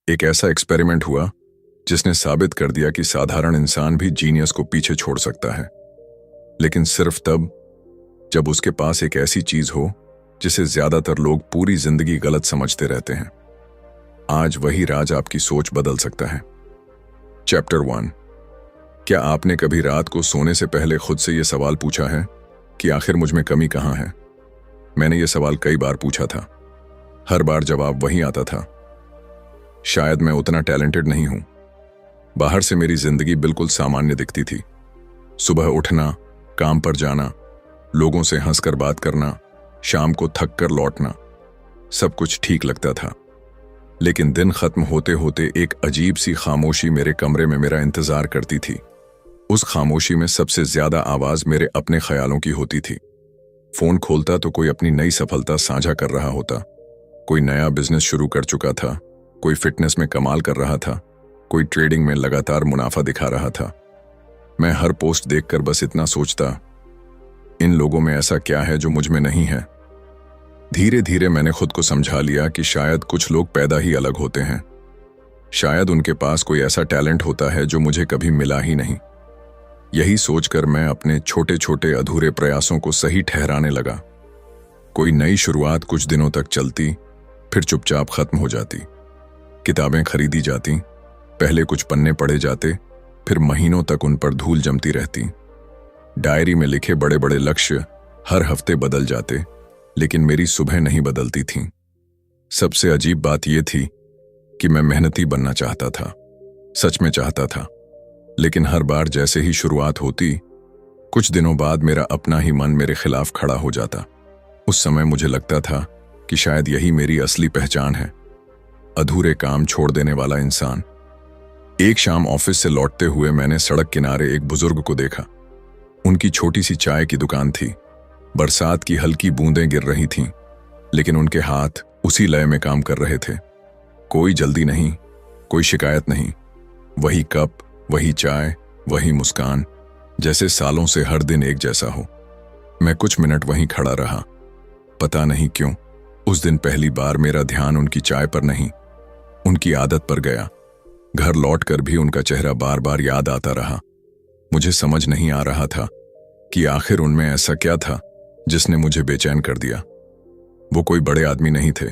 एक ऐसा एक्सपेरिमेंट हुआ जिसने साबित कर दिया कि साधारण इंसान भी जीनियस को पीछे छोड़ सकता है, लेकिन सिर्फ तब जब उसके पास एक ऐसी चीज हो जिसे ज्यादातर लोग पूरी जिंदगी गलत समझते रहते हैं। आज वही राज आपकी सोच बदल सकता है। चैप्टर 1। क्या आपने कभी रात को सोने से पहले खुद से यह सवाल पूछा है कि आखिर मुझ में कमी कहां है? मैंने यह सवाल कई बार पूछा था। हर बार जवाब वही आता था, शायद मैं उतना टैलेंटेड नहीं हूं। बाहर से मेरी जिंदगी बिल्कुल सामान्य दिखती थी। सुबह उठना, काम पर जाना, लोगों से हंसकर बात करना, शाम को थक कर लौटना, सब कुछ ठीक लगता था। लेकिन दिन खत्म होते होते एक अजीब सी खामोशी मेरे कमरे में मेरा इंतजार करती थी। उस खामोशी में सबसे ज्यादा आवाज मेरे अपने ख्यालों की होती थी। फोन खोलता तो कोई अपनी नई सफलता साझा कर रहा होता, कोई नया बिजनेस शुरू कर चुका था, कोई फिटनेस में कमाल कर रहा था, कोई ट्रेडिंग में लगातार मुनाफा दिखा रहा था। मैं हर पोस्ट देखकर बस इतना सोचता, इन लोगों में ऐसा क्या है जो मुझ में नहीं है। धीरे धीरे मैंने खुद को समझा लिया कि शायद कुछ लोग पैदा ही अलग होते हैं। शायद उनके पास कोई ऐसा टैलेंट होता है जो मुझे कभी मिला ही नहीं। यही सोचकर मैं अपने छोटे छोटे अधूरे प्रयासों को सही ठहराने लगा। कोई नई शुरुआत कुछ दिनों तक चलती, फिर चुपचाप खत्म हो जाती। किताबें खरीदी जाती, पहले कुछ पन्ने पढ़े जाते, फिर महीनों तक उन पर धूल जमती रहती। डायरी में लिखे बड़े बड़े लक्ष्य हर हफ्ते बदल जाते, लेकिन मेरी सुबह नहीं बदलती थी। सबसे अजीब बात यह थी कि मैं मेहनती बनना चाहता था, सच में चाहता था। लेकिन हर बार जैसे ही शुरुआत होती, कुछ दिनों बाद मेरा अपना ही मन मेरे खिलाफ खड़ा हो जाता। उस समय मुझे लगता था कि शायद यही मेरी असली पहचान है, अधूरे काम छोड़ देने वाला इंसान। एक शाम ऑफिस से लौटते हुए मैंने सड़क किनारे एक बुजुर्ग को देखा। उनकी छोटी सी चाय की दुकान थी। बरसात की हल्की बूंदें गिर रही थीं, लेकिन उनके हाथ उसी लय में काम कर रहे थे। कोई जल्दी नहीं, कोई शिकायत नहीं। वही कप, वही चाय, वही मुस्कान, जैसे सालों से हर दिन एक जैसा हो। मैं कुछ मिनट वहीं खड़ा रहा। पता नहीं क्यों उस दिन पहली बार मेरा ध्यान उनकी चाय पर नहीं, उनकी आदत पर गया। घर लौटकर भी उनका चेहरा बार बार याद आता रहा। मुझे समझ नहीं आ रहा था कि आखिर उनमें ऐसा क्या था जिसने मुझे बेचैन कर दिया। वो कोई बड़े आदमी नहीं थे,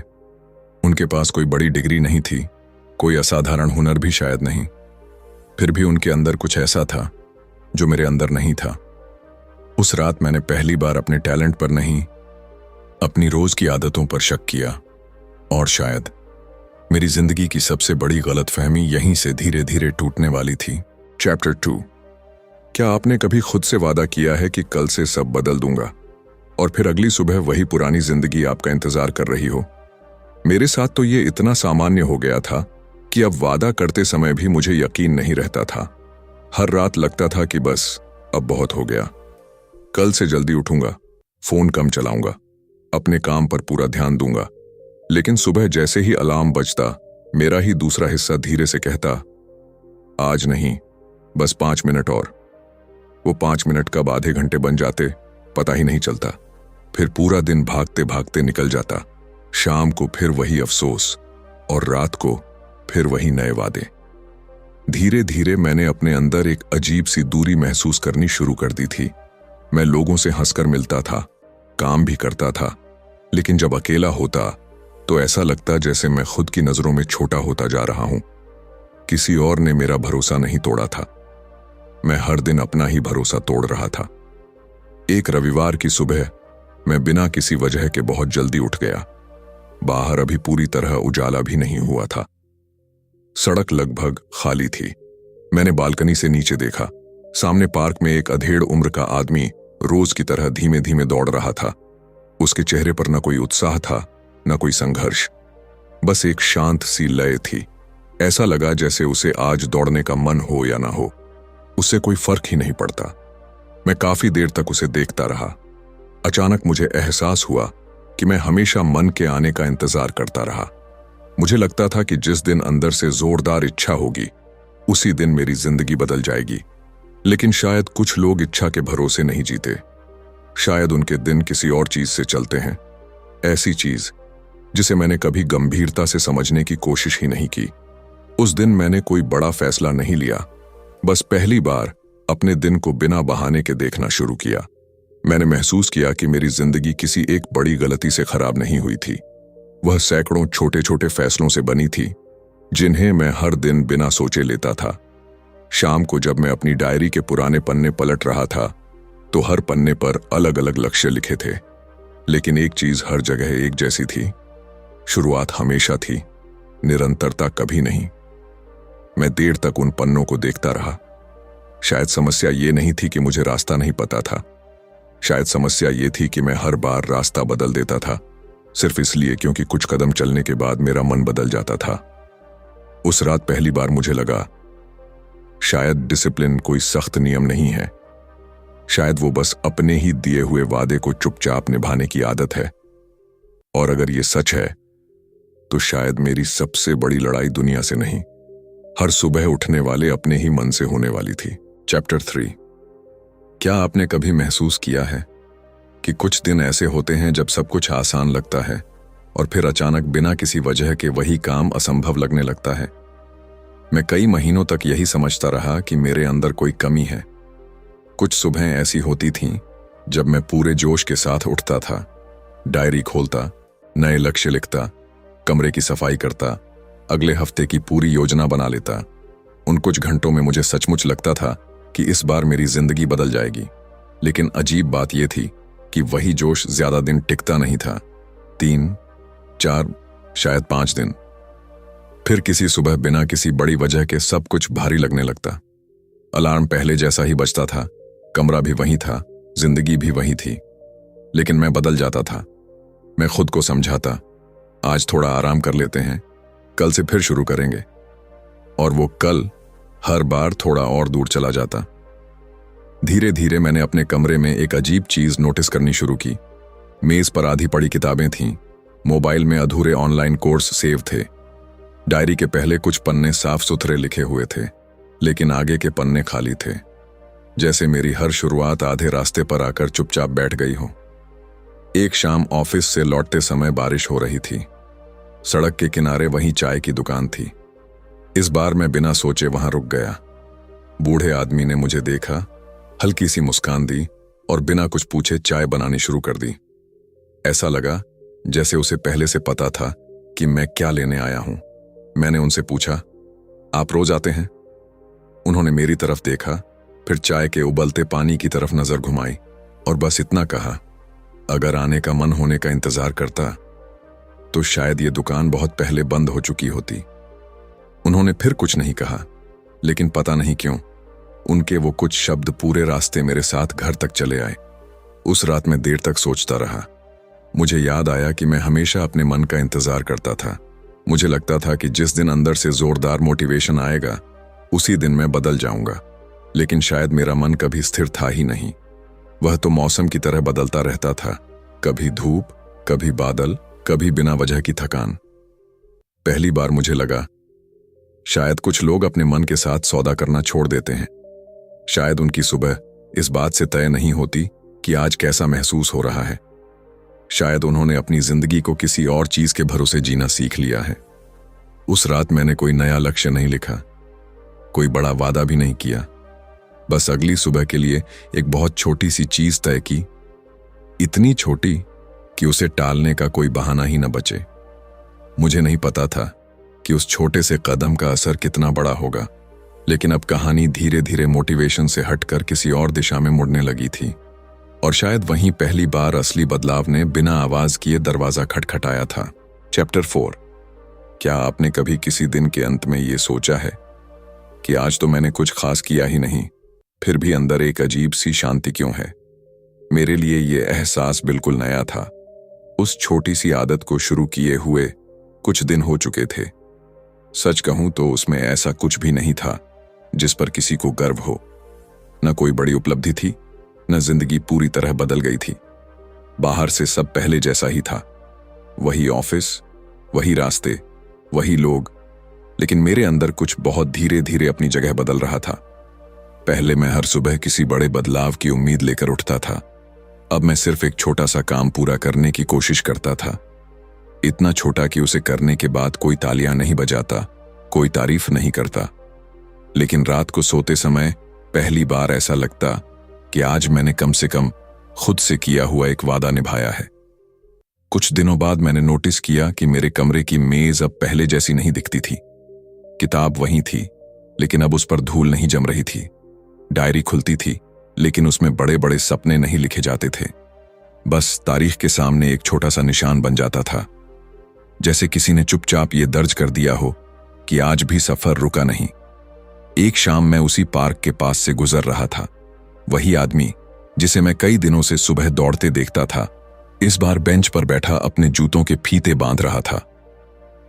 उनके पास कोई बड़ी डिग्री नहीं थी, कोई असाधारण हुनर भी शायद नहीं। फिर भी उनके अंदर कुछ ऐसा था जो मेरे अंदर नहीं था। उस रात मैंने पहली बार अपने टैलेंट पर नहीं, अपनी रोज की आदतों पर शक किया। और शायद मेरी जिंदगी की सबसे बड़ी गलतफहमी यहीं से धीरे धीरे टूटने वाली थी। चैप्टर 2। क्या आपने कभी खुद से वादा किया है कि कल से सब बदल दूंगा, और फिर अगली सुबह वही पुरानी जिंदगी आपका इंतजार कर रही हो? मेरे साथ तो ये इतना सामान्य हो गया था कि अब वादा करते समय भी मुझे यकीन नहीं रहता था। हर रात लगता था कि बस अब बहुत हो गया, कल से जल्दी उठूंगा, फोन कम चलाऊंगा, अपने काम पर पूरा ध्यान दूंगा। लेकिन सुबह जैसे ही अलार्म बजता, मेरा ही दूसरा हिस्सा धीरे से कहता, आज नहीं, बस 5 मिनट और। वो 5 मिनट कब आधे घंटे बन जाते पता ही नहीं चलता। फिर पूरा दिन भागते भागते निकल जाता। शाम को फिर वही अफसोस, और रात को फिर वही नए वादे। धीरे धीरे मैंने अपने अंदर एक अजीब सी दूरी महसूस करनी शुरू कर दी थी। मैं लोगों से हंसकर मिलता था, काम भी करता था, लेकिन जब अकेला होता तो ऐसा लगता जैसे मैं खुद की नजरों में छोटा होता जा रहा हूं। किसी और ने मेरा भरोसा नहीं तोड़ा था, मैं हर दिन अपना ही भरोसा तोड़ रहा था। एक रविवार की सुबह मैं बिना किसी वजह के बहुत जल्दी उठ गया। बाहर अभी पूरी तरह उजाला भी नहीं हुआ था। सड़क लगभग खाली थी। मैंने बालकनी से नीचे देखा। सामने पार्क में एक अधेड़ उम्र का आदमी रोज की तरह धीमे धीमे दौड़ रहा था। उसके चेहरे पर न कोई उत्साह था, न कोई संघर्ष, बस एक शांत सी लय थी। ऐसा लगा जैसे उसे आज दौड़ने का मन हो या ना हो, उससे कोई फर्क ही नहीं पड़ता। मैं काफी देर तक उसे देखता रहा। अचानक मुझे एहसास हुआ कि मैं हमेशा मन के आने का इंतजार करता रहा। मुझे लगता था कि जिस दिन अंदर से जोरदार इच्छा होगी, उसी दिन मेरी जिंदगी बदल जाएगी। लेकिन शायद कुछ लोग इच्छा के भरोसे नहीं जीते। शायद उनके दिन किसी और चीज से चलते हैं, ऐसी चीज जिसे मैंने कभी गंभीरता से समझने की कोशिश ही नहीं की। उस दिन मैंने कोई बड़ा फैसला नहीं लिया, बस पहली बार अपने दिन को बिना बहाने के देखना शुरू किया। मैंने महसूस किया कि मेरी जिंदगी किसी एक बड़ी गलती से खराब नहीं हुई थी। वह सैकड़ों छोटे छोटे फैसलों से बनी थी, जिन्हें मैं हर दिन बिना सोचे लेता था। शाम को जब मैं अपनी डायरी के पुराने पन्ने पलट रहा था, तो हर पन्ने पर अलग अलग लक्ष्य लिखे थे, लेकिन एक चीज हर जगह एक जैसी थी। शुरुआत हमेशा थी, निरंतरता कभी नहीं। मैं देर तक उन पन्नों को देखता रहा। शायद समस्या ये नहीं थी कि मुझे रास्ता नहीं पता था, शायद समस्या ये थी कि मैं हर बार रास्ता बदल देता था, सिर्फ इसलिए क्योंकि कुछ कदम चलने के बाद मेरा मन बदल जाता था। उस रात पहली बार मुझे लगा, शायद डिसिप्लिन कोई सख्त नियम नहीं है, शायद वो बस अपने ही दिए हुए वादे को चुपचाप निभाने की आदत है। और अगर ये सच है, तो शायद मेरी सबसे बड़ी लड़ाई दुनिया से नहीं, हर सुबह उठने वाले अपने ही मन से होने वाली थी। चैप्टर 3। क्या आपने कभी महसूस किया है कि कुछ दिन ऐसे होते हैं जब सब कुछ आसान लगता है और फिर अचानक बिना किसी वजह के वही काम असंभव लगने लगता है? मैं कई महीनों तक यही समझता रहा कि मेरे अंदर कोई कमी है। कुछ सुबहें ऐसी होती थीं जब मैं पूरे जोश के साथ उठता था, डायरी खोलता, नए लक्ष्य लिखता, कमरे की सफाई करता, अगले हफ्ते की पूरी योजना बना लेता। उन कुछ घंटों में मुझे सचमुच लगता था कि इस बार मेरी जिंदगी बदल जाएगी। लेकिन अजीब बात यह थी कि वही जोश ज्यादा दिन टिकता नहीं था। 3, 4, शायद 5 दिन। फिर किसी सुबह बिना किसी बड़ी वजह के सब कुछ भारी लगने लगता। अलार्म पहले जैसा ही बजता था, कमरा भी वही था, जिंदगी भी वही थी, लेकिन मैं बदल जाता था। मैं खुद को समझाता, आज थोड़ा आराम कर लेते हैं, कल से फिर शुरू करेंगे। और वो कल हर बार थोड़ा और दूर चला जाता। धीरे धीरे मैंने अपने कमरे में एक अजीब चीज नोटिस करनी शुरू की। मेज पर आधी पड़ी किताबें थीं, मोबाइल में अधूरे online course save the, diary के पहले कुछ पन्ने साफ सुथरे लिखे हुए थे, लेकिन आगे के पन्ने खाली थे, जैसे मेरी हर शुरुआत आधे रास्ते पर आकर चुपचाप बैठ गई हो। एक शाम ऑफिस से लौटते समय बारिश हो रही थी। सड़क के किनारे वहीं चाय की दुकान थी। इस बार मैं बिना सोचे वहां रुक गया। बूढ़े आदमी ने मुझे देखा, हल्की सी मुस्कान दी और बिना कुछ पूछे चाय बनानी शुरू कर दी। ऐसा लगा जैसे उसे पहले से पता था कि मैं क्या लेने आया हूं। मैंने उनसे पूछा, आप रोज आते हैं? उन्होंने मेरी तरफ देखा, फिर चाय के उबलते पानी की तरफ नजर घुमाई और बस इतना कहा, अगर आने का मन होने का इंतजार करता तो शायद ये दुकान बहुत पहले बंद हो चुकी होती। उन्होंने फिर कुछ नहीं कहा, लेकिन पता नहीं क्यों उनके वो कुछ शब्द पूरे रास्ते मेरे साथ घर तक चले आए। उस रात मैं देर तक सोचता रहा। मुझे याद आया कि मैं हमेशा अपने मन का इंतजार करता था। मुझे लगता था कि जिस दिन अंदर से जोरदार मोटिवेशन आएगा, उसी दिन मैं बदल जाऊंगा। लेकिन शायद मेरा मन कभी स्थिर था ही नहीं। वह तो मौसम की तरह बदलता रहता था, कभी धूप, कभी बादल, कभी बिना वजह की थकान। पहली बार मुझे लगा, शायद कुछ लोग अपने मन के साथ सौदा करना छोड़ देते हैं। शायद उनकी सुबह इस बात से तय नहीं होती कि आज कैसा महसूस हो रहा है। शायद उन्होंने अपनी जिंदगी को किसी और चीज के भरोसे जीना सीख लिया है। उस रात मैंने कोई नया लक्ष्य नहीं लिखा, कोई बड़ा वादा भी नहीं किया। बस अगली सुबह के लिए एक बहुत छोटी सी चीज तय की, इतनी छोटी कि उसे टालने का कोई बहाना ही न बचे। मुझे नहीं पता था कि उस छोटे से कदम का असर कितना बड़ा होगा, लेकिन अब कहानी धीरे धीरे मोटिवेशन से हटकर किसी और दिशा में मुड़ने लगी थी। और शायद वहीं पहली बार असली बदलाव ने बिना आवाज किए दरवाजा खटखटाया था। चैप्टर 4। क्या आपने कभी किसी दिन के अंत में ये सोचा है कि आज तो मैंने कुछ खास किया ही नहीं, फिर भी अंदर एक अजीब सी शांति क्यों है? मेरे लिए ये एहसास बिल्कुल नया था। उस छोटी सी आदत को शुरू किए हुए कुछ दिन हो चुके थे। सच कहूं तो उसमें ऐसा कुछ भी नहीं था जिस पर किसी को गर्व हो। न कोई बड़ी उपलब्धि थी, न जिंदगी पूरी तरह बदल गई थी। बाहर से सब पहले जैसा ही था, वही ऑफिस, वही रास्ते, वही लोग, लेकिन मेरे अंदर कुछ बहुत धीरे धीरे अपनी जगह बदल रहा था। पहले मैं हर सुबह किसी बड़े बदलाव की उम्मीद लेकर उठता था। अब मैं सिर्फ एक छोटा सा काम पूरा करने की कोशिश करता था, इतना छोटा कि उसे करने के बाद कोई तालियां नहीं बजाता, कोई तारीफ नहीं करता, लेकिन रात को सोते समय पहली बार ऐसा लगता कि आज मैंने कम से कम खुद से किया हुआ एक वादा निभाया है। कुछ दिनों बाद मैंने नोटिस किया कि मेरे कमरे की मेज अब पहले जैसी नहीं दिखती थी। किताब वहीं थी, लेकिन अब उस पर धूल नहीं जम रही थी। डायरी खुलती थी, लेकिन उसमें बड़े बड़े सपने नहीं लिखे जाते थे। बस तारीख के सामने एक छोटा सा निशान बन जाता था, जैसे किसी ने चुपचाप ये दर्ज कर दिया हो कि आज भी सफर रुका नहीं। एक शाम मैं उसी पार्क के पास से गुजर रहा था। वही आदमी जिसे मैं कई दिनों से सुबह दौड़ते देखता था, इस बार बेंच पर बैठा अपने जूतों के फीते बांध रहा था।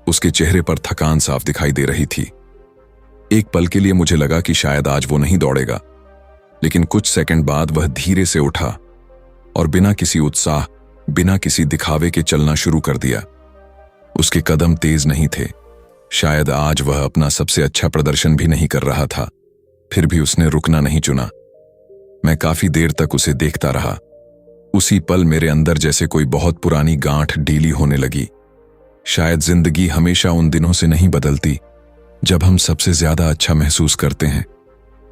उसके चेहरे पर थकान साफ दिखाई दे रही थी। एक पल के लिए मुझे लगा कि शायद आज वो नहीं दौड़ेगा, लेकिन कुछ सेकंड बाद वह धीरे से उठा और बिना किसी उत्साह, बिना किसी दिखावे के चलना शुरू कर दिया। उसके कदम तेज नहीं थे। शायद आज वह अपना सबसे अच्छा प्रदर्शन भी नहीं कर रहा था, फिर भी उसने रुकना नहीं चुना। मैं काफी देर तक उसे देखता रहा। उसी पल मेरे अंदर जैसे कोई बहुत पुरानी गांठ ढीली होने लगी। शायद जिंदगी हमेशा उन दिनों से नहीं बदलती जब हम सबसे ज्यादा अच्छा महसूस करते हैं।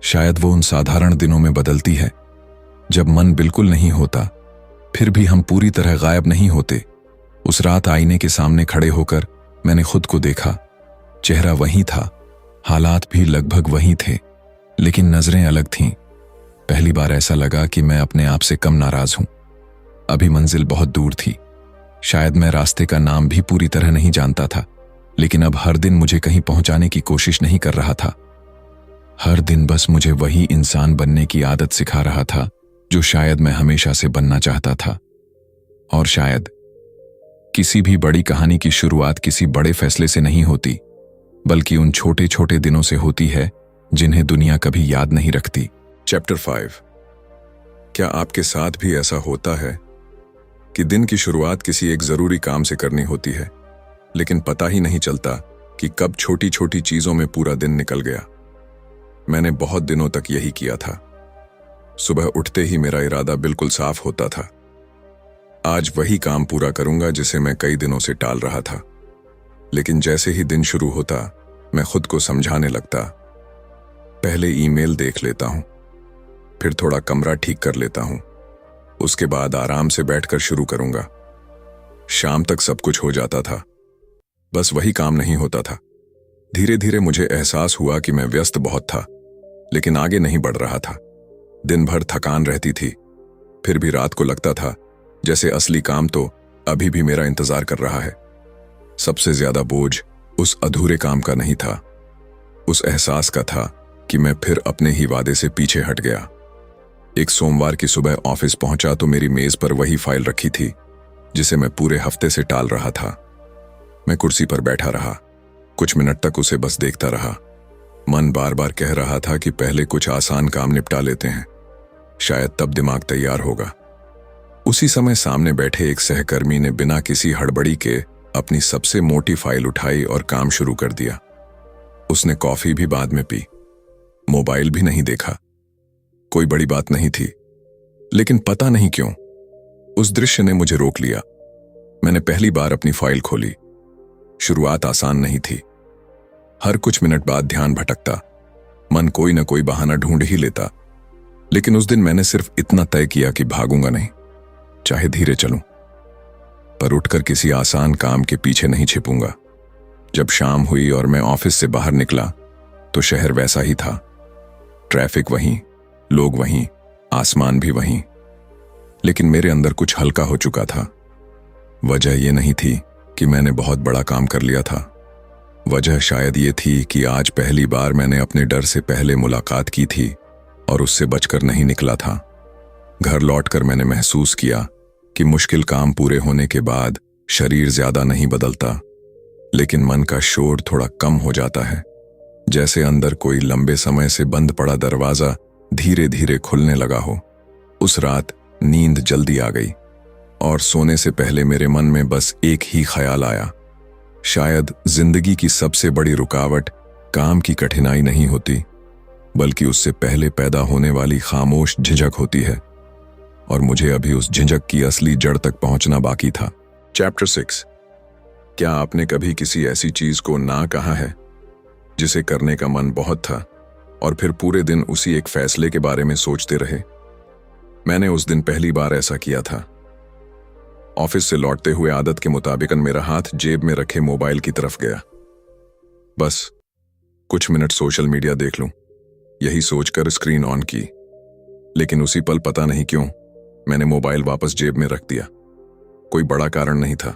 शायद वो उन साधारण दिनों में बदलती है जब मन बिल्कुल नहीं होता, फिर भी हम पूरी तरह गायब नहीं होते। उस रात आईने के सामने खड़े होकर मैंने खुद को देखा। चेहरा वही था, हालात भी लगभग वही थे, लेकिन नजरें अलग थीं। पहली बार ऐसा लगा कि मैं अपने आप से कम नाराज हूं। अभी मंजिल बहुत दूर थी। शायद मैं रास्ते का नाम भी पूरी तरह नहीं जानता था, लेकिन अब हर दिन मुझे कहीं पहुंचाने की कोशिश नहीं कर रहा था। हर दिन बस मुझे वही इंसान बनने की आदत सिखा रहा था जो शायद मैं हमेशा से बनना चाहता था। और शायद किसी भी बड़ी कहानी की शुरुआत किसी बड़े फैसले से नहीं होती, बल्कि उन छोटे छोटे दिनों से होती है जिन्हें दुनिया कभी याद नहीं रखती। चैप्टर 5। क्या आपके साथ भी ऐसा होता है कि दिन की शुरुआत किसी एक जरूरी काम से करनी होती है, लेकिन पता ही नहीं चलता कि कब छोटी छोटी चीजों में पूरा दिन निकल गया? मैंने बहुत दिनों तक यही किया था। सुबह उठते ही मेरा इरादा बिल्कुल साफ होता था। आज वही काम पूरा करूंगा जिसे मैं कई दिनों से टाल रहा था। लेकिन जैसे ही दिन शुरू होता, मैं खुद को समझाने लगता, पहले ईमेल देख लेता हूं, फिर थोड़ा कमरा ठीक कर लेता हूं, उसके बाद आराम से बैठकर शुरू करूंगा। शाम तक सब कुछ हो जाता था, बस वही काम नहीं होता था। धीरे धीरे मुझे एहसास हुआ कि मैं व्यस्त बहुत था, लेकिन आगे नहीं बढ़ रहा था। दिन भर थकान रहती थी, फिर भी रात को लगता था जैसे असली काम तो अभी भी मेरा इंतजार कर रहा है। सबसे ज्यादा बोझ उस अधूरे काम का नहीं था, उस एहसास का था कि मैं फिर अपने ही वादे से पीछे हट गया। एक सोमवार की सुबह ऑफिस पहुंचा तो मेरी मेज पर वही फाइल रखी थी जिसे मैं पूरे हफ्ते से टाल रहा था। मैं कुर्सी पर बैठा रहा, कुछ मिनट तक उसे बस देखता रहा। मन बार बार कह रहा था कि पहले कुछ आसान काम निपटा लेते हैं, शायद तब दिमाग तैयार होगा। उसी समय सामने बैठे एक सहकर्मी ने बिना किसी हड़बड़ी के अपनी सबसे मोटी फाइल उठाई और काम शुरू कर दिया। उसने कॉफी भी बाद में पी, मोबाइल भी नहीं देखा। कोई बड़ी बात नहीं थी, लेकिन पता नहीं क्यों उस दृश्य ने मुझे रोक लिया। मैंने पहली बार अपनी फाइल खोली। शुरुआत आसान नहीं थी। हर कुछ मिनट बाद ध्यान भटकता, मन कोई न कोई बहाना ढूंढ ही लेता। लेकिन उस दिन मैंने सिर्फ इतना तय किया कि भागूंगा नहीं, चाहे धीरे चलूं, पर उठकर किसी आसान काम के पीछे नहीं छिपूंगा। जब शाम हुई और मैं ऑफिस से बाहर निकला तो शहर वैसा ही था। ट्रैफिक वहीं, लोग वहीं, आसमान भी वहीं, लेकिन मेरे अंदर कुछ हल्का हो चुका था। वजह यह नहीं थी कि मैंने बहुत बड़ा काम कर लिया था। वजह शायद ये थी कि आज पहली बार मैंने अपने डर से पहले मुलाकात की थी और उससे बचकर नहीं निकला था। घर लौटकर मैंने महसूस किया कि मुश्किल काम पूरे होने के बाद शरीर ज्यादा नहीं बदलता, लेकिन मन का शोर थोड़ा कम हो जाता है, जैसे अंदर कोई लंबे समय से बंद पड़ा दरवाजा धीरे धीरे खुलने लगा हो। उस रात नींद जल्दी आ गई और सोने से पहले मेरे मन में बस एक ही ख्याल आया, शायद जिंदगी की सबसे बड़ी रुकावट काम की कठिनाई नहीं होती, बल्कि उससे पहले पैदा होने वाली खामोश झिझक होती है, और मुझे अभी उस झिझक की असली जड़ तक पहुंचना बाकी था। चैप्टर 6। क्या आपने कभी किसी ऐसी चीज को ना कहा है जिसे करने का मन बहुत था, और फिर पूरे दिन उसी एक फैसले के बारे में सोचते रहे। मैंने उस दिन पहली बार ऐसा किया था। ऑफिस से लौटते हुए आदत के मुताबिक मेरा हाथ जेब में रखे मोबाइल की तरफ गया। बस कुछ मिनट सोशल मीडिया देख लूं, यही सोचकर स्क्रीन ऑन की। लेकिन उसी पल पता नहीं क्यों मैंने मोबाइल वापस जेब में रख दिया। कोई बड़ा कारण नहीं था,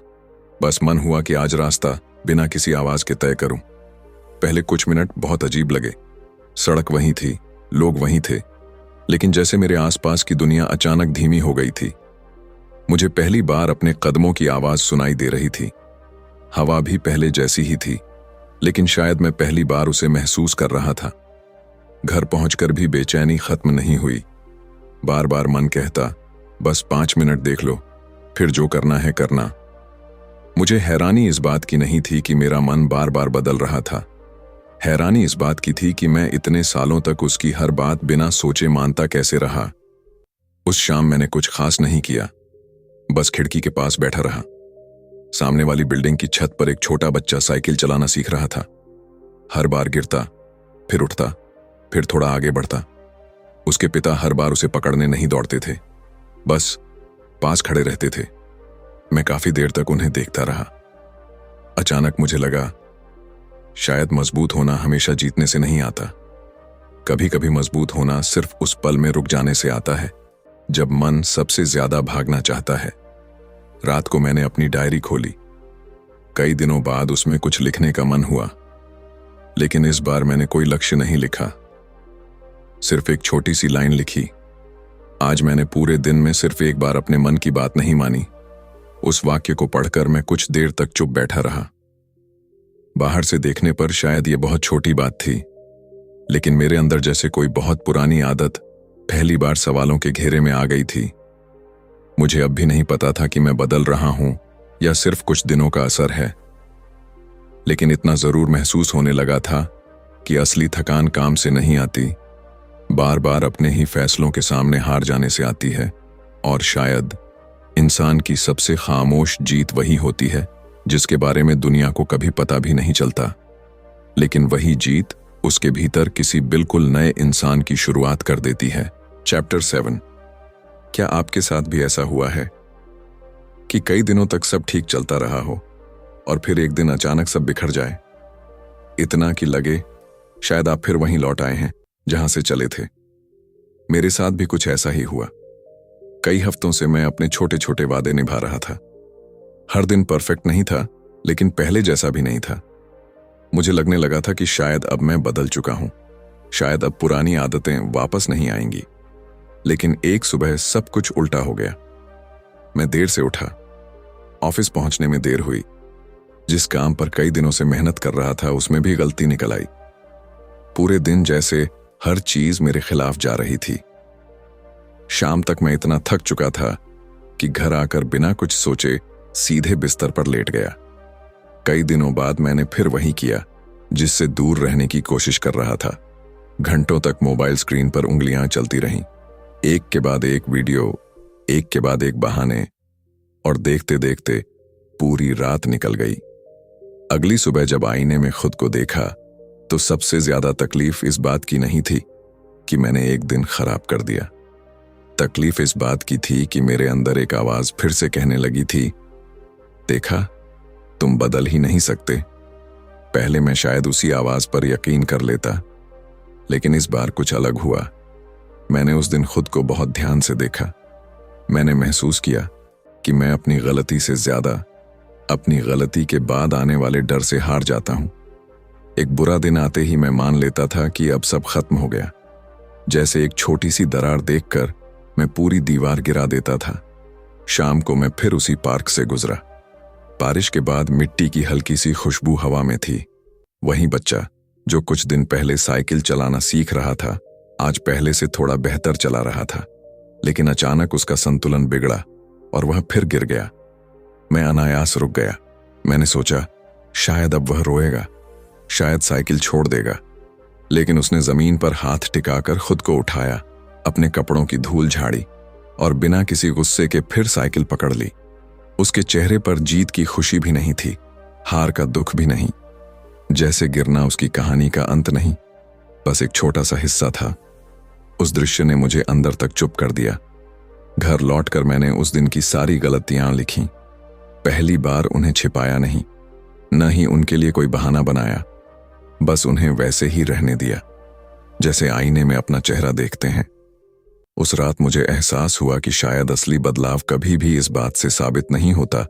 बस मन हुआ कि आज रास्ता बिना किसी आवाज के तय करूं। पहले कुछ मिनट बहुत अजीब लगे। सड़क वहीं थी, लोग वहीं थे, लेकिन जैसे मेरे आसपास की दुनिया अचानक धीमी हो गई थी। मुझे पहली बार अपने कदमों की आवाज सुनाई दे रही थी। हवा भी पहले जैसी ही थी, लेकिन शायद मैं पहली बार उसे महसूस कर रहा था। घर पहुंचकर भी बेचैनी खत्म नहीं हुई। बार बार मन कहता, बस 5 मिनट देख लो, फिर जो करना है करना। मुझे हैरानी इस बात की नहीं थी कि मेरा मन बार बार बदल रहा था। हैरानी इस बात की थी कि मैं इतने सालों तक उसकी हर बात बिना सोचे मानता कैसे रहा। उस शाम मैंने कुछ खास नहीं किया, बस खिड़की के पास बैठा रहा। सामने वाली बिल्डिंग की छत पर एक छोटा बच्चा साइकिल चलाना सीख रहा था। हर बार गिरता, फिर उठता, फिर थोड़ा आगे बढ़ता। उसके पिता हर बार उसे पकड़ने नहीं दौड़ते थे, बस पास खड़े रहते थे। मैं काफी देर तक उन्हें देखता रहा। अचानक मुझे लगा, शायद मजबूत होना हमेशा जीतने से नहीं आता। कभी कभी मजबूत होना सिर्फ उस पल में रुक जाने से आता है जब मन सबसे ज्यादा भागना चाहता है। रात को मैंने अपनी डायरी खोली। कई दिनों बाद उसमें कुछ लिखने का मन हुआ, लेकिन इस बार मैंने कोई लक्ष्य नहीं लिखा, सिर्फ एक छोटी सी लाइन लिखी। आज मैंने पूरे दिन में सिर्फ एक बार अपने मन की बात नहीं मानी। उस वाक्य को पढ़कर मैं कुछ देर तक चुप बैठा रहा। बाहर से देखने पर शायद ये बहुत छोटी बात थी, लेकिन मेरे अंदर जैसे कोई बहुत पुरानी आदत पहली बार सवालों के घेरे में आ गई थी। मुझे अब भी नहीं पता था कि मैं बदल रहा हूं या सिर्फ कुछ दिनों का असर है, लेकिन इतना जरूर महसूस होने लगा था कि असली थकान काम से नहीं आती, बार बार अपने ही फैसलों के सामने हार जाने से आती है। और शायद इंसान की सबसे खामोश जीत वही होती है जिसके बारे में दुनिया को कभी पता भी नहीं चलता, लेकिन वही जीत उसके भीतर किसी बिल्कुल नए इंसान की शुरुआत कर देती है। चैप्टर 7। क्या आपके साथ भी ऐसा हुआ है कि कई दिनों तक सब ठीक चलता रहा हो और फिर एक दिन अचानक सब बिखर जाए, इतना कि लगे शायद आप फिर वहीं लौट आए हैं जहां से चले थे। मेरे साथ भी कुछ ऐसा ही हुआ। कई हफ्तों से मैं अपने छोटे छोटे वादे निभा रहा था। हर दिन परफेक्ट नहीं था, लेकिन पहले जैसा भी नहीं था। मुझे लगने लगा था कि शायद अब मैं बदल चुका हूं, शायद अब पुरानी आदतें वापस नहीं आएंगी। लेकिन एक सुबह सब कुछ उल्टा हो गया। मैं देर से उठा, ऑफिस पहुंचने में देर हुई। जिस काम पर कई दिनों से मेहनत कर रहा था उसमें भी गलती निकल आई। पूरे दिन जैसे हर चीज मेरे खिलाफ जा रही थी। शाम तक मैं इतना थक चुका था कि घर आकर बिना कुछ सोचे सीधे बिस्तर पर लेट गया। कई दिनों बाद मैंने फिर वही किया जिससे दूर रहने की कोशिश कर रहा था। घंटों तक मोबाइल स्क्रीन पर उंगलियां चलती रहीं, एक के बाद एक वीडियो, एक के बाद एक बहाने, और देखते देखते पूरी रात निकल गई। अगली सुबह जब आईने में खुद को देखा तो सबसे ज्यादा तकलीफ इस बात की नहीं थी कि मैंने एक दिन खराब कर दिया। तकलीफ इस बात की थी कि मेरे अंदर एक आवाज फिर से कहने लगी थी, देखा, तुम बदल ही नहीं सकते। पहले मैं शायद उसी आवाज पर यकीन कर लेता, लेकिन इस बार कुछ अलग हुआ। मैंने उस दिन खुद को बहुत ध्यान से देखा। मैंने महसूस किया कि मैं अपनी गलती से ज्यादा अपनी गलती के बाद आने वाले डर से हार जाता हूं। एक बुरा दिन आते ही मैं मान लेता था कि अब सब खत्म हो गया। जैसे एक छोटी सी दरार देखकर मैं पूरी दीवार गिरा देता था। शाम को मैं फिर उसी पार्क से गुजरा। बारिश के बाद मिट्टी की हल्की सी खुशबू हवा में थी। वही बच्चा जो कुछ दिन पहले साइकिल चलाना सीख रहा था, आज पहले से थोड़ा बेहतर चला रहा था, लेकिन अचानक उसका संतुलन बिगड़ा और वह फिर गिर गया। मैं अनायास रुक गया। मैंने सोचा शायद अब वह रोएगा, शायद साइकिल छोड़ देगा, लेकिन उसने जमीन पर हाथ टिकाकर खुद को उठाया, अपने कपड़ों की धूल झाड़ी और बिना किसी गुस्से के फिर साइकिल पकड़ ली। उसके चेहरे पर जीत की खुशी भी नहीं थी, हार का दुख भी नहीं। जैसे गिरना उसकी कहानी का अंत नहीं, बस एक छोटा सा हिस्सा था। उस दृश्य ने मुझे अंदर तक चुप कर दिया। घर लौटकर मैंने उस दिन की सारी गलतियां लिखी। पहली बार उन्हें छिपाया नहीं, न ही उनके लिए कोई बहाना बनाया, बस उन्हें वैसे ही रहने दिया जैसे आईने में अपना चेहरा देखते हैं। उस रात मुझे एहसास हुआ कि शायद असली बदलाव कभी भी इस बात से साबित नहीं होता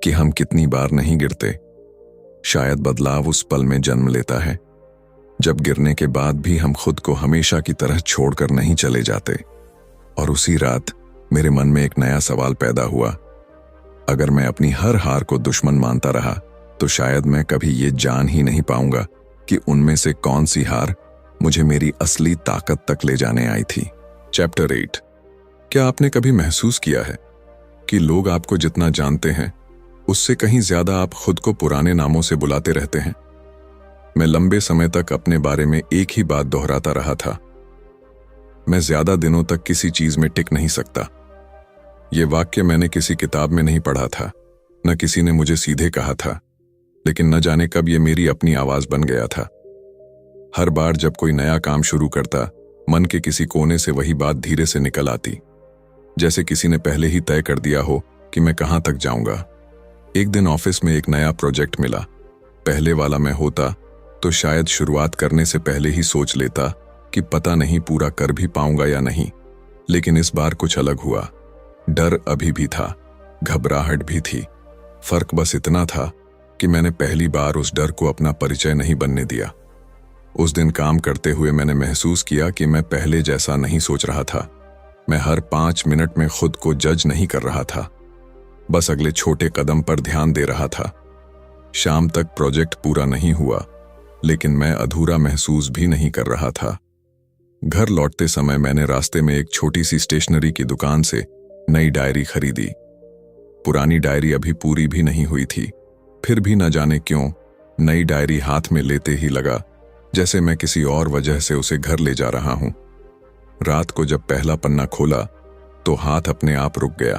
कि हम कितनी बार नहीं गिरते। शायद बदलाव उस पल में जन्म लेता है जब गिरने के बाद भी हम खुद को हमेशा की तरह छोड़कर नहीं चले जाते। और उसी रात मेरे मन में एक नया सवाल पैदा हुआ। अगर मैं अपनी हर हार को दुश्मन मानता रहा तो शायद मैं कभी ये जान ही नहीं पाऊंगा कि उनमें से कौन सी हार मुझे मेरी असली ताकत तक ले जाने आई थी। चैप्टर 8। क्या आपने कभी महसूस किया है कि लोग आपको जितना जानते हैं उससे कहीं ज्यादा आप खुद को पुराने नामों से बुलाते रहते हैं? मैं लंबे समय तक अपने बारे में एक ही बात दोहराता रहा था। मैं ज्यादा दिनों तक किसी चीज में टिक नहीं सकता। यह वाक्य मैंने किसी किताब में नहीं पढ़ा था, न किसी ने मुझे सीधे कहा था, लेकिन न जाने कब यह मेरी अपनी आवाज बन गया था। हर बार जब कोई नया काम शुरू करता, मन के किसी कोने से वही बात धीरे से निकल आती, जैसे किसी ने पहले ही तय कर दिया हो कि मैं कहां तक जाऊंगा। एक दिन ऑफिस में एक नया प्रोजेक्ट मिला। पहले वाला मैं होता तो शायद शुरुआत करने से पहले ही सोच लेता कि पता नहीं पूरा कर भी पाऊंगा या नहीं, लेकिन इस बार कुछ अलग हुआ। डर अभी भी था, घबराहट भी थी। फर्क बस इतना था कि मैंने पहली बार उस डर को अपना परिचय नहीं बनने दिया। उस दिन काम करते हुए मैंने महसूस किया कि मैं पहले जैसा नहीं सोच रहा था। मैं हर 5 मिनट में खुद को जज नहीं कर रहा था, बस अगले छोटे कदम पर ध्यान दे रहा था। शाम तक प्रोजेक्ट पूरा नहीं हुआ, लेकिन मैं अधूरा महसूस भी नहीं कर रहा था। घर लौटते समय मैंने रास्ते में एक छोटी सी स्टेशनरी की दुकान से नई डायरी खरीदी। पुरानी डायरी अभी पूरी भी नहीं हुई थी, फिर भी न जाने क्यों नई डायरी हाथ में लेते ही लगा जैसे मैं किसी और वजह से उसे घर ले जा रहा हूं। रात को जब पहला पन्ना खोला तो हाथ अपने आप रुक गया।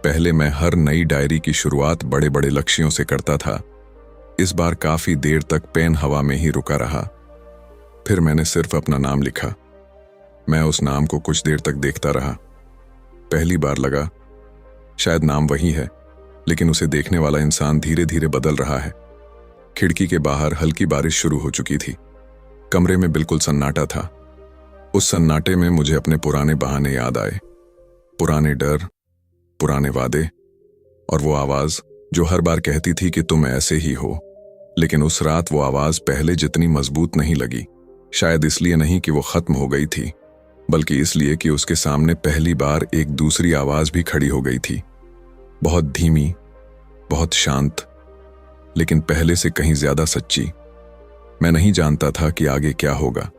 पहले मैं हर नई डायरी की शुरुआत बड़े बड़े लक्ष्यों से करता था। इस बार काफी देर तक पेन हवा में ही रुका रहा। फिर मैंने सिर्फ अपना नाम लिखा। मैं उस नाम को कुछ देर तक देखता रहा। पहली बार लगा शायद नाम वही है, लेकिन उसे देखने वाला इंसान धीरे धीरे बदल रहा है। खिड़की के बाहर हल्की बारिश शुरू हो चुकी थी। कमरे में बिल्कुल सन्नाटा था। उस सन्नाटे में मुझे अपने पुराने बहाने याद आए, पुराने डर, पुराने वादे और वो आवाज जो हर बार कहती थी कि तुम ऐसे ही हो। लेकिन उस रात वो आवाज पहले जितनी मजबूत नहीं लगी। शायद इसलिए नहीं कि वो खत्म हो गई थी, बल्कि इसलिए कि उसके सामने पहली बार एक दूसरी आवाज भी खड़ी हो गई थी। बहुत धीमी, बहुत शांत, लेकिन पहले से कहीं ज्यादा सच्ची। मैं नहीं जानता था कि आगे क्या होगा,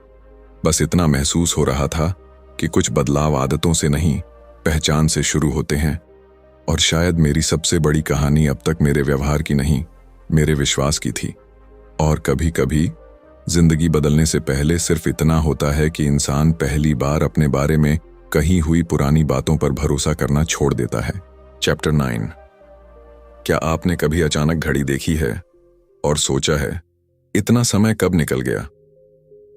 बस इतना महसूस हो रहा था कि कुछ बदलाव आदतों से नहीं, पहचान से शुरू होते हैं। और शायद मेरी सबसे बड़ी कहानी अब तक मेरे व्यवहार की नहीं, मेरे विश्वास की थी। और कभी कभी जिंदगी बदलने से पहले सिर्फ इतना होता है कि इंसान पहली बार अपने बारे में कही हुई पुरानी बातों पर भरोसा करना छोड़ देता है। चैप्टर 9। क्या आपने कभी अचानक घड़ी देखी है और सोचा है इतना समय कब निकल गया?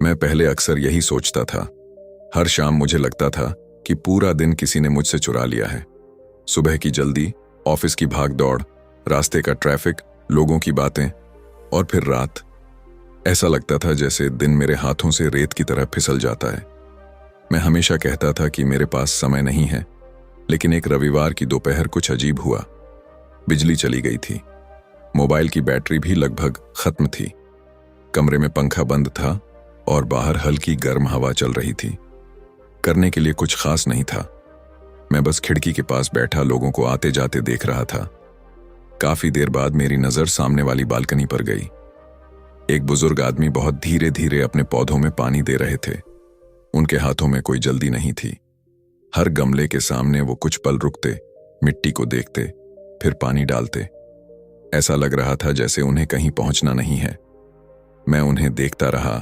मैं पहले अक्सर यही सोचता था। हर शाम मुझे लगता था कि पूरा दिन किसी ने मुझसे चुरा लिया है। सुबह की जल्दी, ऑफिस की भाग दौड़, रास्ते का ट्रैफिक, लोगों की बातें, और फिर रात। ऐसा लगता था जैसे दिन मेरे हाथों से रेत की तरह फिसल जाता है। मैं हमेशा कहता था कि मेरे पास समय नहीं है, लेकिन एक रविवार की दोपहर कुछ अजीब हुआ। बिजली चली गई थी, मोबाइल की बैटरी भी लगभग खत्म थी, कमरे में पंखा बंद था और बाहर हल्की गर्म हवा चल रही थी। करने के लिए कुछ खास नहीं था। मैं बस खिड़की के पास बैठा लोगों को आते जाते देख रहा था। काफी देर बाद मेरी नजर सामने वाली बालकनी पर गई। एक बुजुर्ग आदमी बहुत धीरे धीरे अपने पौधों में पानी दे रहे थे। उनके हाथों में कोई जल्दी नहीं थी। हर गमले के सामने वो कुछ पल रुकते, मिट्टी को देखते, फिर पानी डालते। ऐसा लग रहा था जैसे उन्हें कहीं पहुंचना नहीं है। मैं उन्हें देखता रहा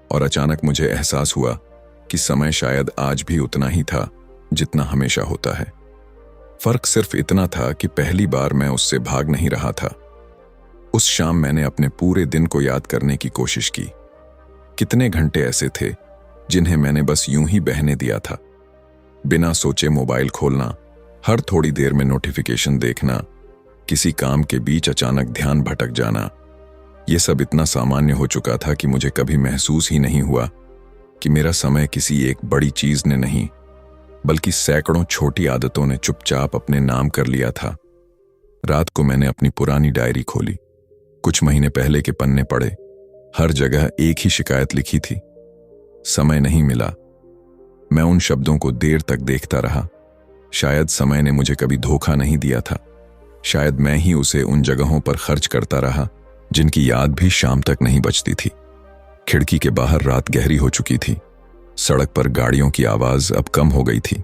और अचानक मुझे एहसास हुआ कि समय शायद आज भी उतना ही था जितना हमेशा होता है। फर्क सिर्फ इतना था कि पहली बार मैं उससे भाग नहीं रहा था। उस शाम मैंने अपने पूरे दिन को याद करने की कोशिश की। कितने घंटे ऐसे थे जिन्हें मैंने बस यूं ही बहने दिया था, बिना सोचे मोबाइल खोलना, हर थोड़ी देर में नोटिफिकेशन देखना, किसी काम के बीच अचानक ध्यान भटक जाना। यह सब इतना सामान्य हो चुका था कि मुझे कभी महसूस ही नहीं हुआ कि मेरा समय किसी एक बड़ी चीज ने नहीं, बल्कि सैकड़ों छोटी आदतों ने चुपचाप अपने नाम कर लिया था। रात को मैंने अपनी पुरानी डायरी खोली, कुछ महीने पहले के पन्ने पढ़े। हर जगह एक ही शिकायत लिखी थी, समय नहीं मिला। मैं उन शब्दों को देर तक देखता रहा। शायद समय ने मुझे कभी धोखा नहीं दिया था, शायद मैं ही उसे उन जगहों पर खर्च करता रहा जिनकी याद भी शाम तक नहीं बचती थी। खिड़की के बाहर रात गहरी हो चुकी थी, सड़क पर गाड़ियों की आवाज अब कम हो गई थी।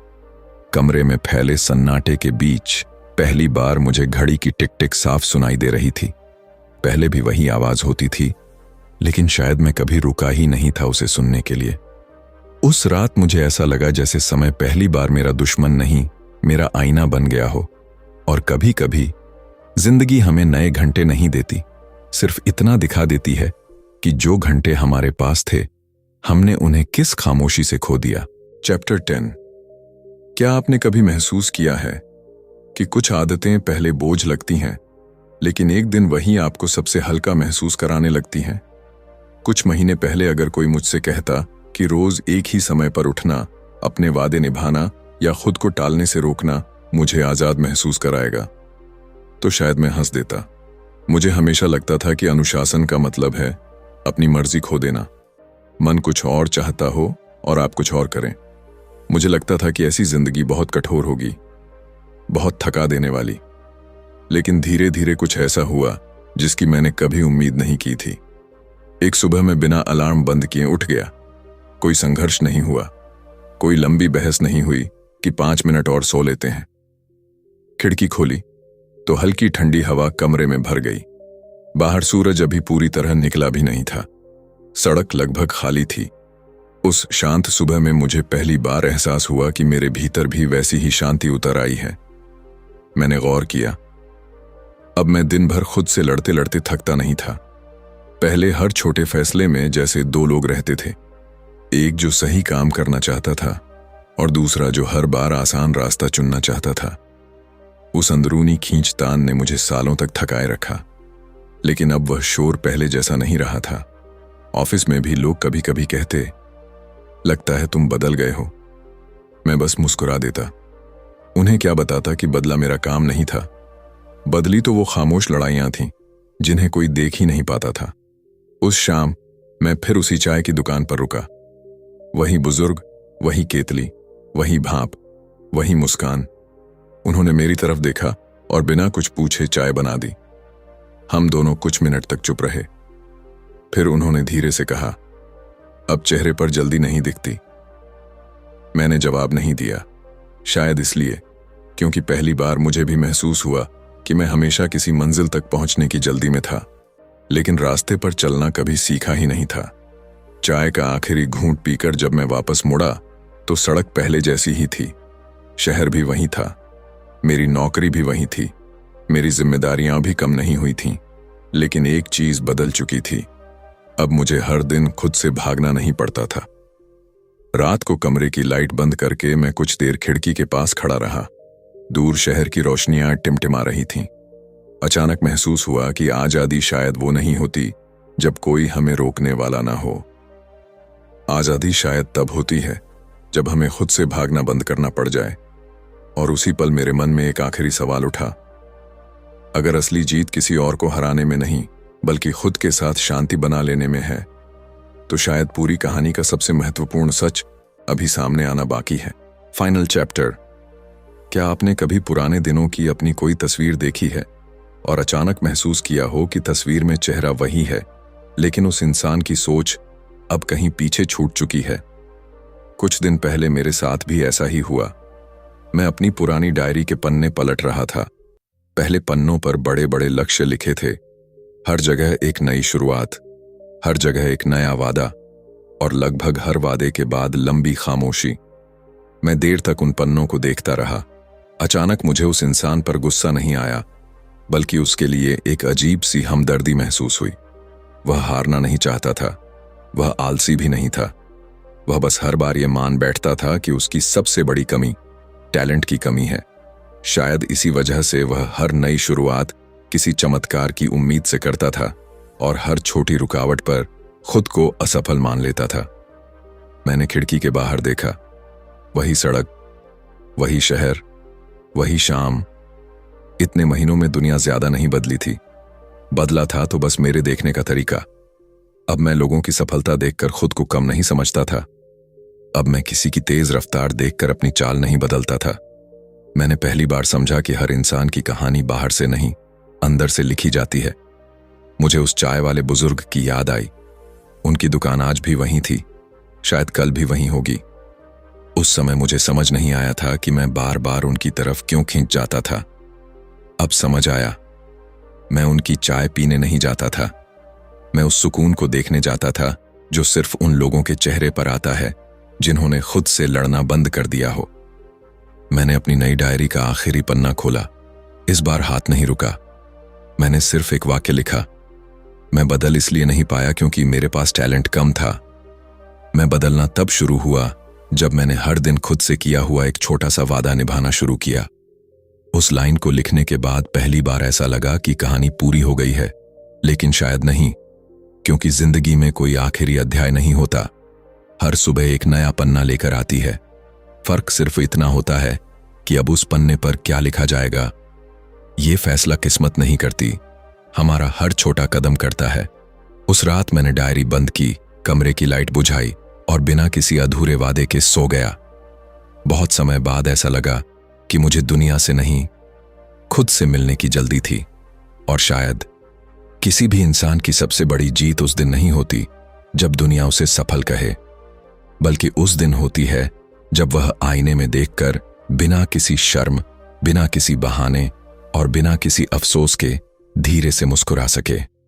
कमरे में फैले सन्नाटे के बीच पहली बार मुझे घड़ी की टिक टिक साफ सुनाई दे रही थी। पहले भी वही आवाज होती थी, लेकिन शायद मैं कभी रुका ही नहीं था उसे सुनने के लिए। उस रात मुझे ऐसा लगा जैसे समय पहली बार मेरा दुश्मन नहीं, मेरा आईना बन गया हो। और कभी कभी जिंदगी हमें नए घंटे नहीं देती, सिर्फ इतना दिखा देती है कि जो घंटे हमारे पास थे, हमने उन्हें किस खामोशी से खो दिया। चैप्टर 10। क्या आपने कभी महसूस किया है कि कुछ आदतें पहले बोझ लगती हैं, लेकिन एक दिन वही आपको सबसे हल्का महसूस कराने लगती हैं? कुछ महीने पहले अगर कोई मुझसे कहता कि रोज एक ही समय पर उठना, अपने वादे निभाना या खुद को टालने से रोकना मुझे आजाद महसूस कराएगा, तो शायद मैं हंस देता। मुझे हमेशा लगता था कि अनुशासन का मतलब है अपनी मर्जी खो देना, मन कुछ और चाहता हो और आप कुछ और करें। मुझे लगता था कि ऐसी जिंदगी बहुत कठोर होगी, बहुत थका देने वाली। लेकिन धीरे धीरे कुछ ऐसा हुआ जिसकी मैंने कभी उम्मीद नहीं की थी। एक सुबह मैं बिना अलार्म बंद किए उठ गया। कोई संघर्ष नहीं हुआ, कोई लंबी बहस नहीं हुई कि 5 मिनट और सो लेते हैं। खिड़की खोली तो हल्की ठंडी हवा कमरे में भर गई। बाहर सूरज अभी पूरी तरह निकला भी नहीं था, सड़क लगभग खाली थी। उस शांत सुबह में मुझे पहली बार एहसास हुआ कि मेरे भीतर भी वैसी ही शांति उतर आई है। मैंने गौर किया, अब मैं दिन भर खुद से लड़ते लड़ते थकता नहीं था। पहले हर छोटे फैसले में जैसे 2 लोग रहते थे, एक जो सही काम करना चाहता था और दूसरा जो हर बार आसान रास्ता चुनना चाहता था। उस अंदरूनी खींचतान ने मुझे सालों तक थकाए रखा, लेकिन अब वह शोर पहले जैसा नहीं रहा था। ऑफिस में भी लोग कभी कभी कहते, लगता है तुम बदल गए हो। मैं बस मुस्कुरा देता। उन्हें क्या बताता कि बदला मेरा काम नहीं था, बदली तो वो खामोश लड़ाइयां थीं जिन्हें कोई देख ही नहीं पाता था। उस शाम मैं फिर उसी चाय की दुकान पर रुका। वही बुजुर्ग, वही केतली, वही भाप, वही मुस्कान। उन्होंने मेरी तरफ देखा और बिना कुछ पूछे चाय बना दी। हम दोनों कुछ मिनट तक चुप रहे। फिर उन्होंने धीरे से कहा, अब चेहरे पर जल्दी नहीं दिखती। मैंने जवाब नहीं दिया, शायद इसलिए क्योंकि पहली बार मुझे भी महसूस हुआ कि मैं हमेशा किसी मंजिल तक पहुंचने की जल्दी में था, लेकिन रास्ते पर चलना कभी सीखा ही नहीं था। चाय का आखिरी घूंट पीकर जब मैं वापस मुड़ा तो सड़क पहले जैसी ही थी, शहर भी वही था, मेरी नौकरी भी वही थी, मेरी जिम्मेदारियां भी कम नहीं हुई थीं, लेकिन एक चीज बदल चुकी थी। अब मुझे हर दिन खुद से भागना नहीं पड़ता था। रात को कमरे की लाइट बंद करके मैं कुछ देर खिड़की के पास खड़ा रहा। दूर शहर की रोशनियां टिमटिमा रही थीं। अचानक महसूस हुआ कि आजादी शायद वो नहीं होती जब कोई हमें रोकने वाला ना हो। आजादी शायद तब होती है जब हमें खुद से भागना बंद करना पड़ जाए। और उसी पल मेरे मन में एक आखिरी सवाल उठा, अगर असली जीत किसी और को हराने में नहीं बल्कि खुद के साथ शांति बना लेने में है, तो शायद पूरी कहानी का सबसे महत्वपूर्ण सच अभी सामने आना बाकी है। Final chapter. क्या आपने कभी पुराने दिनों की अपनी कोई तस्वीर देखी है और अचानक महसूस किया हो कि तस्वीर में चेहरा वही है, लेकिन उस इंसान की सोच अब कहीं पीछे छूट चुकी है? कुछ दिन पहले मेरे साथ भी ऐसा ही हुआ। मैं अपनी पुरानी डायरी के पन्ने पलट रहा था। पहले पन्नों पर बड़े बड़े लक्ष्य लिखे थे, हर जगह एक नई शुरुआत, हर जगह एक नया वादा, और लगभग हर वादे के बाद लंबी खामोशी। मैं देर तक उन पन्नों को देखता रहा। अचानक मुझे उस इंसान पर गुस्सा नहीं आया, बल्कि उसके लिए एक अजीब सी हमदर्दी महसूस हुई। वह हारना नहीं चाहता था, वह आलसी भी नहीं था। वह बस हर बार ये मान बैठता था कि उसकी सबसे बड़ी कमी टैलेंट की कमी है। शायद इसी वजह से वह हर नई शुरुआत किसी चमत्कार की उम्मीद से करता था और हर छोटी रुकावट पर खुद को असफल मान लेता था। मैंने खिड़की के बाहर देखा, वही सड़क, वही शहर, वही शाम। इतने महीनों में दुनिया ज्यादा नहीं बदली थी, बदला था तो बस मेरे देखने का तरीका। अब मैं लोगों की सफलता देखकर खुद को कम नहीं समझता था। अब मैं किसी की तेज रफ्तार देखकर अपनी चाल नहीं बदलता था। मैंने पहली बार समझा कि हर इंसान की कहानी बाहर से नहीं, अंदर से लिखी जाती है। मुझे उस चाय वाले बुजुर्ग की याद आई। उनकी दुकान आज भी वहीं थी, शायद कल भी वहीं होगी। उस समय मुझे समझ नहीं आया था कि मैं बार बार उनकी तरफ क्यों खींच जाता था। अब समझ आया, मैं उनकी चाय पीने नहीं जाता था, मैं उस सुकून को देखने जाता था जो सिर्फ उन लोगों के चेहरे पर आता है जिन्होंने खुद से लड़ना बंद कर दिया हो। मैंने अपनी नई डायरी का आखिरी पन्ना खोला। इस बार हाथ नहीं रुका। मैंने सिर्फ एक वाक्य लिखा, मैं बदल इसलिए नहीं पाया क्योंकि मेरे पास टैलेंट कम था। मैं बदलना तब शुरू हुआ जब मैंने हर दिन खुद से किया हुआ एक छोटा सा वादा निभाना शुरू किया। उस लाइन को लिखने के बाद पहली बार ऐसा लगा कि कहानी पूरी हो गई है, लेकिन शायद नहीं, क्योंकि जिंदगी में कोई आखिरी अध्याय नहीं होता। हर सुबह एक नया पन्ना लेकर आती है। फर्क सिर्फ इतना होता है कि अब उस पन्ने पर क्या लिखा जाएगा, ये फैसला किस्मत नहीं करती, हमारा हर छोटा कदम करता है। उस रात मैंने डायरी बंद की, कमरे की लाइट बुझाई और बिना किसी अधूरे वादे के सो गया। बहुत समय बाद ऐसा लगा कि मुझे दुनिया से नहीं, खुद से मिलने की जल्दी थी। और शायद किसी भी इंसान की सबसे बड़ी जीत उस दिन नहीं होती जब दुनिया उसे सफल कहे, बल्कि उस दिन होती है जब वह आईने में देखकर बिना किसी शर्म, बिना किसी बहाने और बिना किसी अफसोस के धीरे से मुस्कुरा सके।